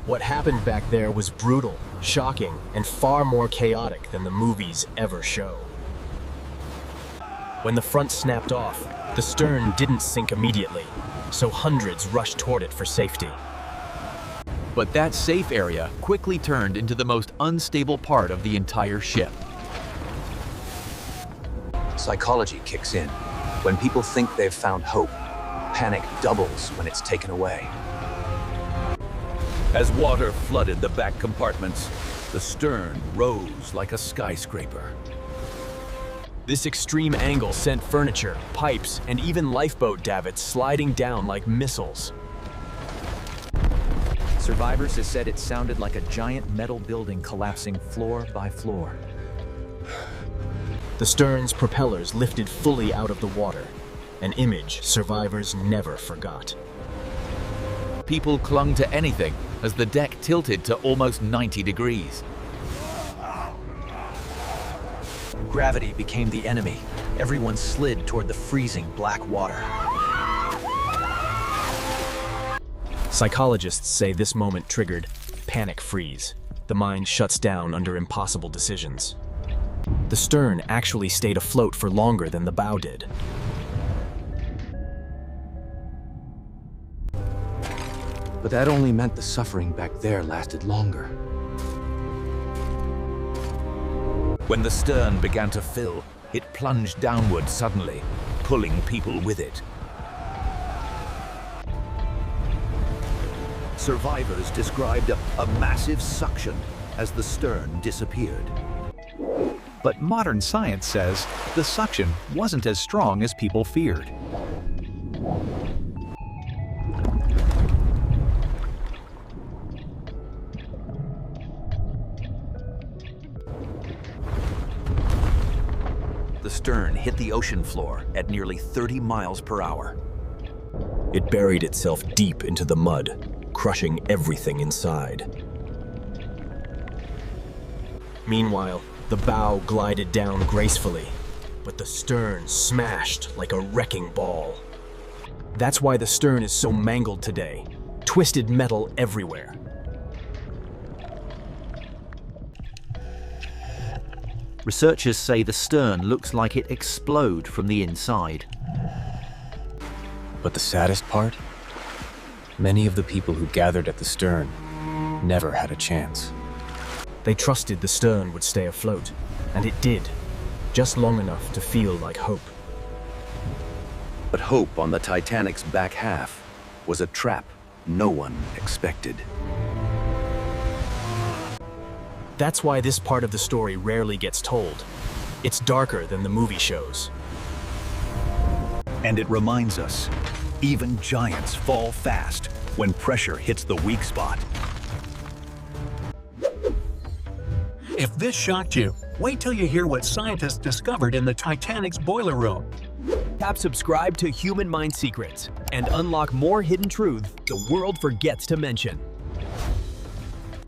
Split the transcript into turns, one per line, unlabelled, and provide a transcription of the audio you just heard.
What happened back there was brutal, shocking, and far more chaotic than the movies ever show. When the front snapped off, the stern didn't sink immediately, so hundreds rushed toward it for safety.
But that safe area quickly turned into the most unstable part of the entire ship.
Psychology kicks in. When people think they've found hope, panic doubles when it's taken away.
As water flooded the back compartments, the stern rose like a skyscraper.
This extreme angle sent furniture, pipes, and even lifeboat davits sliding down like missiles.
Survivors have said it sounded like a giant metal building collapsing floor by floor.
The stern's propellers lifted fully out of the water, an image survivors never forgot.
People clung to anything as the deck tilted to almost 90 degrees.
Gravity became the enemy. Everyone slid toward the freezing black water.
Psychologists say this moment triggered panic freeze. The mind shuts down under impossible decisions. The stern actually stayed afloat for longer than the bow did.
But that only meant the suffering back there lasted longer.
When the stern began to fill, it plunged downward suddenly, pulling people with it. Survivors described a massive suction as the stern disappeared.
But modern science says the suction wasn't as strong as people feared.
The stern hit the ocean floor at nearly 30 miles per hour.
It buried itself deep into the mud, crushing everything inside. Meanwhile, the bow glided down gracefully, but the stern smashed like a wrecking ball. That's why the stern is so mangled today, twisted metal everywhere.
Researchers say the stern looks like it exploded from the inside.
But the saddest part? Many of the people who gathered at the stern never had a chance.
They trusted the stern would stay afloat, and it did, just long enough to feel like hope.
But hope on the Titanic's back half was a trap no one expected.
That's why this part of the story rarely gets told. It's darker than the movie shows.
And it reminds us, even giants fall fast when pressure hits the weak spot.
If this shocked you, wait till you hear what scientists discovered in the Titanic's boiler room.
Tap subscribe to Human Mind Secrets and unlock more hidden truths the world forgets to mention.